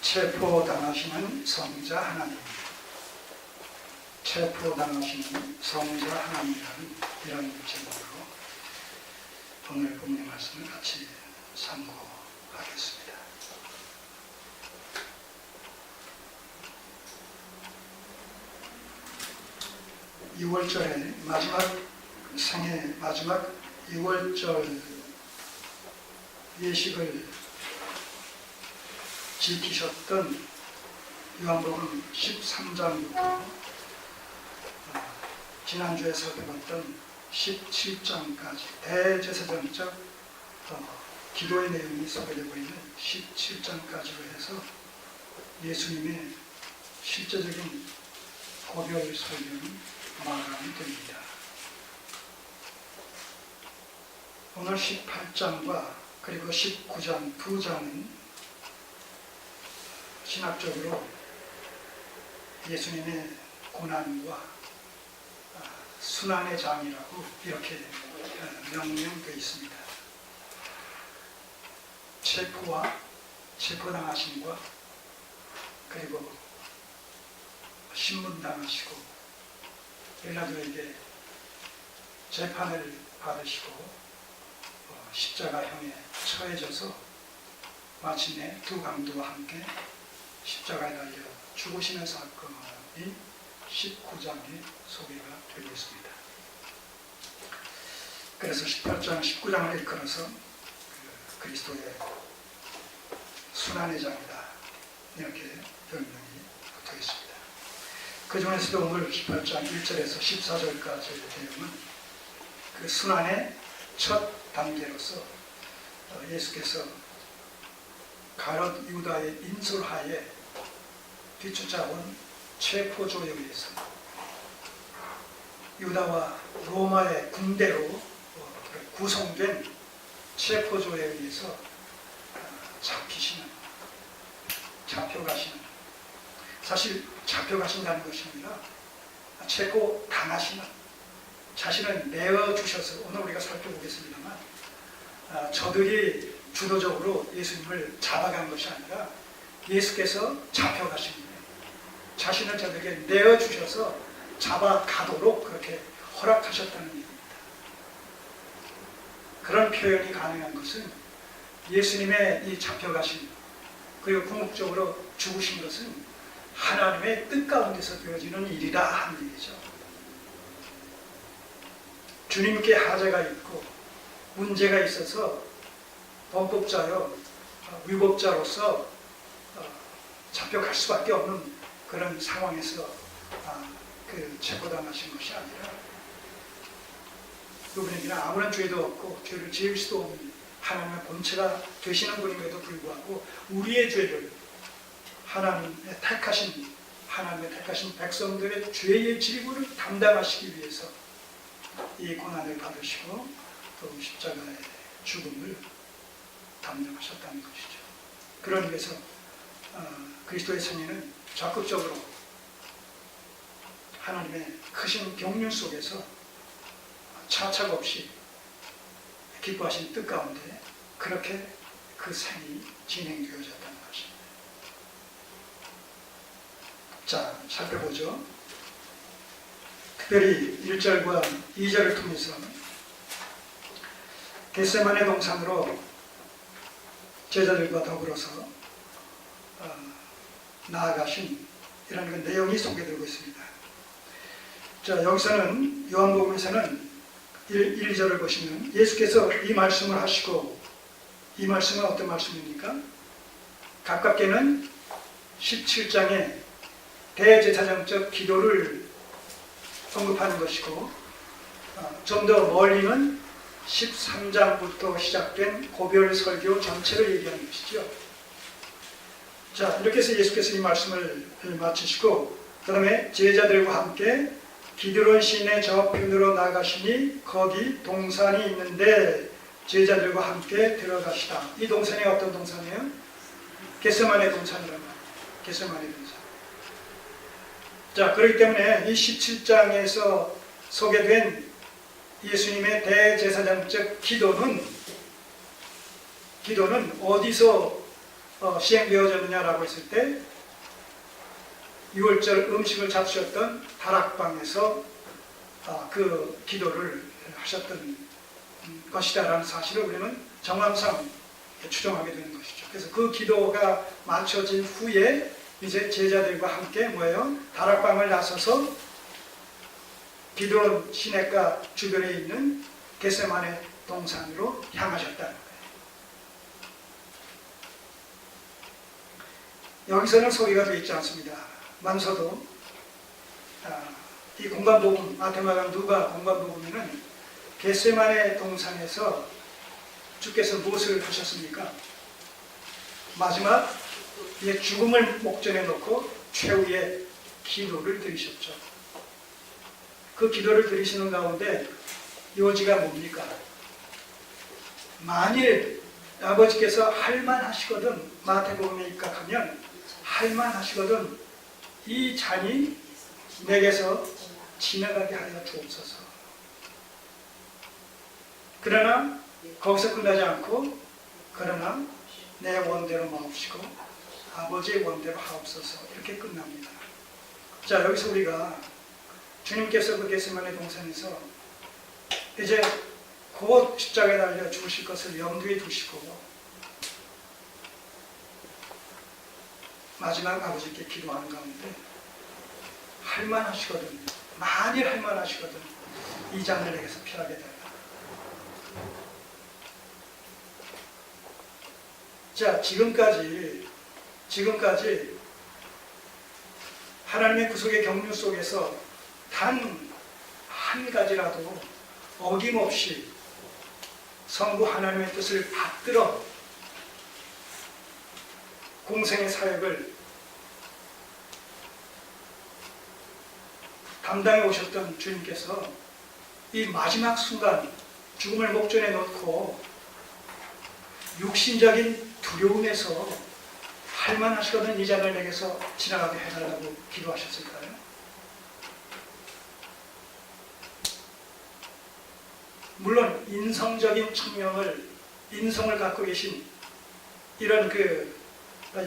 체포당하시는 성자 하나님, 체포당하시는 성자 하나님이라는 이런 제목으로 오늘 본문 말씀을 같이 참고하겠습니다. (6월절에) 마지막 생애 마지막 6월절 예식을 지키셨던 요한복음 13장부터 지난주에 살펴봤던 17장까지 대제사장적 기도의 내용이 소개되고 있는 17장까지로 해서 예수님의 실제적인 고별 설교는 마감이 됩니다. 오늘 18장과 그리고 19장 두 장은 신학적으로 예수님의 고난과 순환의 장이라고 이렇게 명명되어 있습니다. 체포와 체포당하심과 그리고 신문당하시고 빌라도에게 재판을 받으시고 십자가형에 처해져서 마침내 두 강도와 함께 십자가에 달려 죽으시는 사건이 19장에 소개가 되고 있습니다. 그래서 18장, 19장을 일컬어서 그리스도의 순환의 장이다 이렇게 별명이 붙어 있습니다. 그 중에서도 오늘 18장 1절에서 14절까지의 내용은 그 순환의 첫 단계로서 예수께서 가롯 유다의 인솔하에 뒤쫓아온 체포조에 의해서 유다와 로마의 군대로 구성된 체포조에 의해서 잡혀가시는, 사실 잡혀가신다는 것이 아니라 체포당하시는, 자신을 내어주셔서, 오늘 우리가 살펴보겠습니다만 저들이 주도적으로 예수님을 잡아간 것이 아니라 예수께서 잡혀가신 거예요. 자신을 저들에게 내어주셔서 잡아가도록 그렇게 허락하셨다는 얘기입니다. 그런 표현이 가능한 것은 예수님의 이 잡혀가신 그리고 궁극적으로 죽으신 것은 하나님의 뜻 가운데서 되어지는 일이다 하는 얘기죠. 주님께 하자가 있고 문제가 있어서 범법자요 위법자로서 잡혀갈 수밖에 없는 그런 상황에서 그 체포당하신 것이 아니라 그분에게는 아무런 죄도 없고 죄를 지을 수도 없는 하나님의 본체가 되시는 분임에도 불구하고 우리의 죄를 하나님의 택하신 백성들의 죄의 질문을 담당하시기 위해서 이 고난을 받으시고 또 십자가의 죽음을 담당하셨다는 것이죠. 그런 의미에서 그리스도의 생애는 적극적으로 하나님의 크신 경륜 속에서 차착 없이 기뻐하신 뜻 가운데 그렇게 그 생이 진행되어졌다는 것입니다. 자, 살펴보죠. 특별히 1절과 2절을 통해서 겟세마네 동산으로 제자들과 더불어서 나아가신 이런 그 내용이 소개되고 있습니다. 자, 여기서는 요한복음에서는 1절을 보시면 예수께서 이 말씀을 하시고, 이 말씀은 어떤 말씀입니까? 가깝게는 17장의 대제사장적 기도를 언급하는 것이고, 좀 더 멀리는 13장부터 시작된 고별 설교 전체를 얘기하는 것이죠. 자, 이렇게 해서 예수께서 이 말씀을 마치시고 그 다음에 제자들과 함께 기드론 시내 저편으로 나가시니 거기 동산이 있는데 제자들과 함께 들어가시다. 이 동산이 어떤 동산이에요? 겟세마네 동산이란 말이에요. 겟세마네 동산. 자, 그렇기 때문에 이 17장에서 소개된 예수님의 대제사장적 기도는 어디서 시행되어졌느냐라고 했을 때 6월절 음식을 잡수셨던 다락방에서 그 기도를 하셨던 것이다라는 사실을 우리는 정황상 추정하게 되는 것이죠. 그래서 그 기도가 마쳐진 후에 이제 제자들과 함께 뭐예요? 다락방을 나서서 기드론 시냇가 주변에 있는 겟세마네 동산으로 향하셨다는 거예요. 여기서는 소개가 되어 있지 않습니다. 만서도 이 공간복음, 마태마가 누가 공간복음에는 겟세마네 동산에서 주께서 무엇을 하셨습니까? 마지막 죽음을 목전에 놓고 최후의 기도를 드리셨죠. 그 기도를 드리시는 가운데 요지가 뭡니까? 만일 아버지께서 할만하시거든, 마태복음에 입각하면 할만하시거든 이 잔이 내게서 지나가게 하여 주옵소서. 그러나 거기서 끝나지 않고 그러나 내 원대로 마옵시고 아버지의 원대로 하옵소서 이렇게 끝납니다. 자, 여기서 우리가 주님께서 그 겟세마네 동산에서 이제 곧 십자가에 달려 죽으실 것을 염두에 두시고 마지막 아버지께 기도하는 가운데 할만하시거든, 만일 할만하시거든 이 잔을 내게서 피하게 되라. 자, 지금까지 하나님의 구속의 경륜 속에서 단 한 가지라도 어김없이 성부 하나님의 뜻을 받들어 공생의 사역을 담당해 오셨던 주님께서 이 마지막 순간 죽음을 목전에 놓고 육신적인 두려움에서 할만하시거든 이 잔을 내게서 지나가게 해달라고 기도하셨을까요? 물론 인성적인 인성을 갖고 계신 이런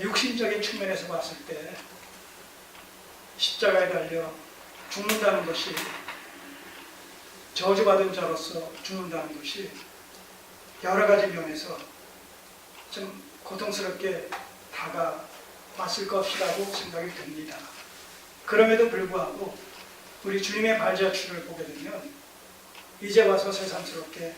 육신적인 측면에서 봤을 때 십자가에 달려 죽는다는 것이, 저주받은 자로서 죽는다는 것이 여러 가지 면에서 좀 고통스럽게 다가왔을 것이라고 생각이 됩니다. 그럼에도 불구하고 우리 주님의 발자취를 보게 되면 이제 와서 새삼스럽게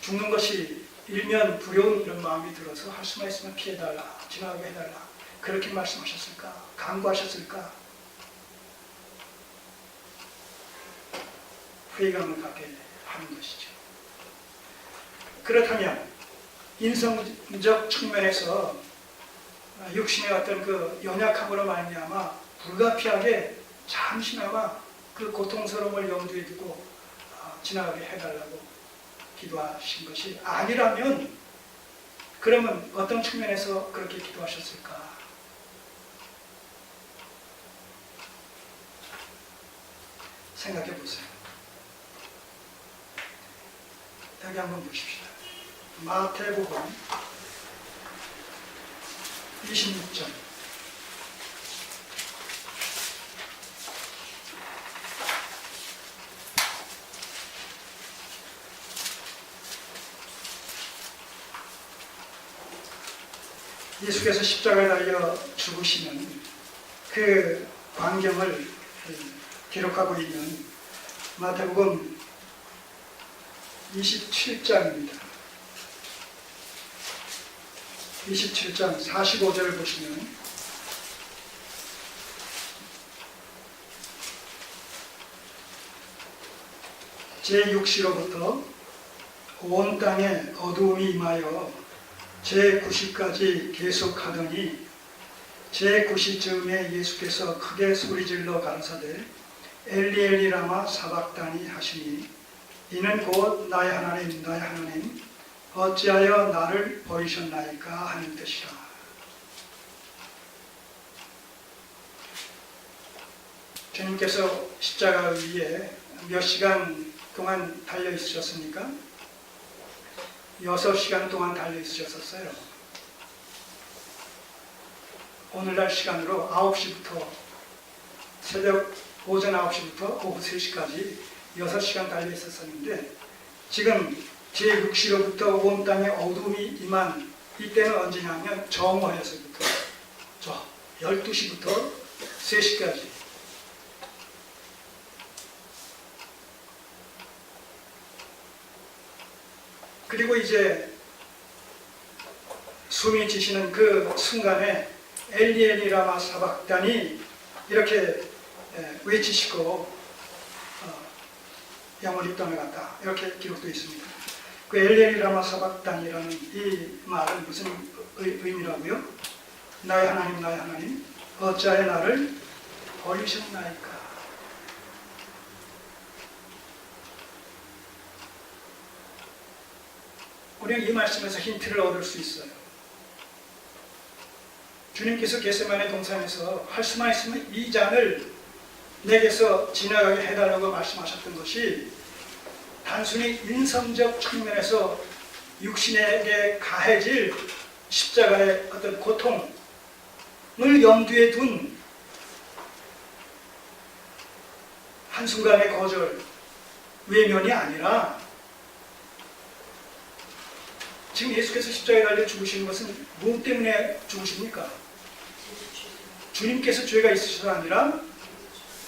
죽는 것이 일면 두려운 이런 마음이 들어서 할 수만 있으면 피해달라, 지나가게 해달라, 그렇게 말씀하셨을까? 강구하셨을까? 회의감을 갖게 하는 것이죠. 그렇다면 인성적 측면에서 육신의 어떤 그 연약함으로 말미암아 불가피하게 잠시나마 그 고통스러움을 염두에 두고 지나가게 해달라고 기도하신 것이 아니라면, 그러면 어떤 측면에서 그렇게 기도하셨을까? 생각해 보세요. 여기 한번 보십시다. 마태복음 26장 예수께서 십자가에 달려 죽으시는 그 광경을 기록하고 있는 마태복음 27장입니다. 27장 45절을 보시면 제6시로부터 온 땅에 어두움이 임하여 제9시까지 계속하더니 제9시쯤에 예수께서 크게 소리질러 가라사대 엘리 엘리 라마 사박다니 하시니 이는 곧 나의 하나님 나의 하나님 어찌하여 나를 버리셨나이까 하는 뜻이라. 주님께서 십자가 위에 몇 시간 동안 달려 있으셨습니까? 6시간 동안 달려 있으셨어요. 오늘날 시간으로 9시부터 새벽 오전 9시부터 오후 3시까지 6시간 달려 있었었는데 지금 제6시로부터 온 땅에 어둠이 임한 이때는 언제냐면 정오에서부터 12시부터 3시까지 그리고 이제 숨이 지시는 그 순간에 엘리 엘리 라마 사박단이 이렇게 외치시고 영원히 떠나갔다 이렇게 기록되어 있습니다. 그 엘리 엘리 라마 사박단이라는 이 말은 무슨 의미라고요? 나의 하나님 나의 하나님 어찌하여 나를 버리셨나이까. 우리는 이 말씀에서 힌트를 얻을 수 있어요. 주님께서 겟세마네 동산에서 할 수만 있으면 이 잔을 내게서 지나가게 해달라고 말씀하셨던 것이 단순히 인성적 측면에서 육신에게 가해질 십자가의 어떤 고통을 염두에 둔 한순간의 거절, 외면이 아니라 지금 예수께서 십자가에 달려 죽으시는 것은 무엇 때문에 죽으십니까? 주님께서 죄가 있으셔서 아니라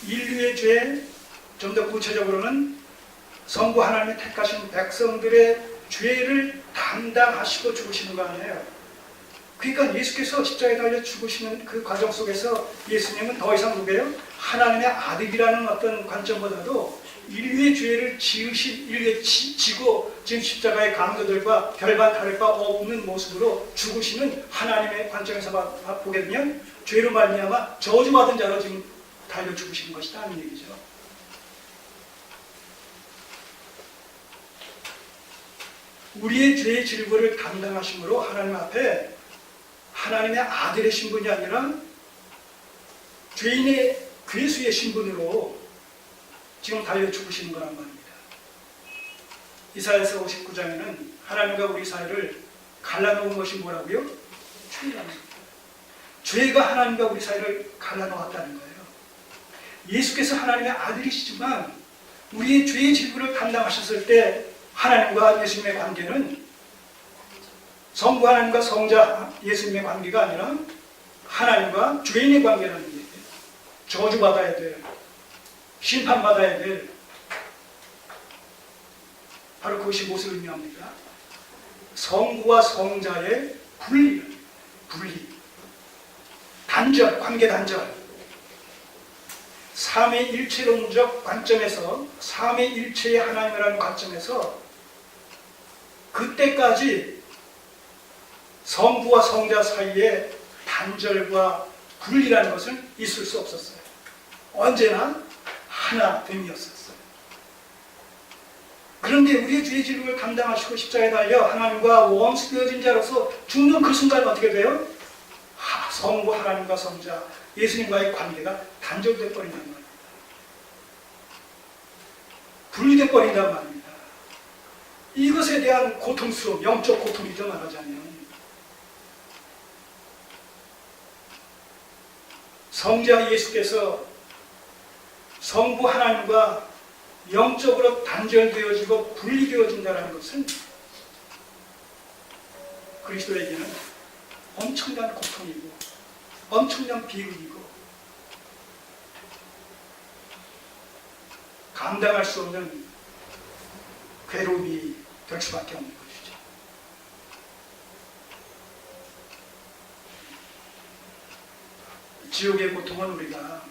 인류의 죄, 좀 더 구체적으로는 성부 하나님의 택하신 백성들의 죄를 담당하시고 죽으시는 거 아니에요. 그러니까 예수께서 십자가에 달려 죽으시는 그 과정 속에서 예수님은 더 이상 누구예요? 하나님의 아들이라는 어떤 관점보다도 인류의 죄를 인류에 지고 지금 십자가의 강도들과 별반 다를 바 없는 모습으로 죽으시는 하나님의 관점에서 보게 되면 죄로 말미암아 저주받은 자로 지금 달려 죽으시는 것이다 하는 얘기죠. 우리의 죄의 질부를 감당하심으로 하나님 앞에 하나님의 아들의 신분이 아니라 죄인의 괴수의 신분으로 지금 달려 죽으시는 거란 말입니다. 이사야서 59장에는 하나님과 우리 사이를 갈라놓은 것이 뭐라고요? 죄라는 죄가 하나님과 우리 사이를 갈라놓았다는 거예요. 예수께서 하나님의 아들이시지만 우리의 죄의 질부를 감당하셨을 때 하나님과 예수님의 관계는 성부 하나님과 성자 예수님의 관계가 아니라 하나님과 죄인의 관계라는 얘기예요. 저주받아야 될, 심판받아야 될, 바로 그것이 무엇을 의미합니까? 성부와 성자의 분리, 단절, 관계 단절. 삼위일체론적 관점에서, 삼위일체의 하나님이라는 관점에서 그때까지 성부와 성자 사이에 단절과 분리라는 것은 있을 수 없었어요. 언제나 하나됨이었었어요. 그런데 우리의 죄의 질문을 감당하시고 십자가에 달려 하나님과 원수되어진 자로서 죽는 그 순간 어떻게 돼요? 성부 하나님과 성자 예수님과의 관계가 단절돼 버린단 말입니다. 분리돼 버린단 말입니다. 이것에 대한 고통스러움, 영적 고통이죠 말하자면. 성자 예수께서 성부 하나님과 영적으로 단절되어지고 분리되어진다는 것은 그리스도에게는 엄청난 고통이고 엄청난 비극이고 감당할 수 없는 괴로움이 될 수밖에 없는 것이죠. 지옥의 고통은 우리가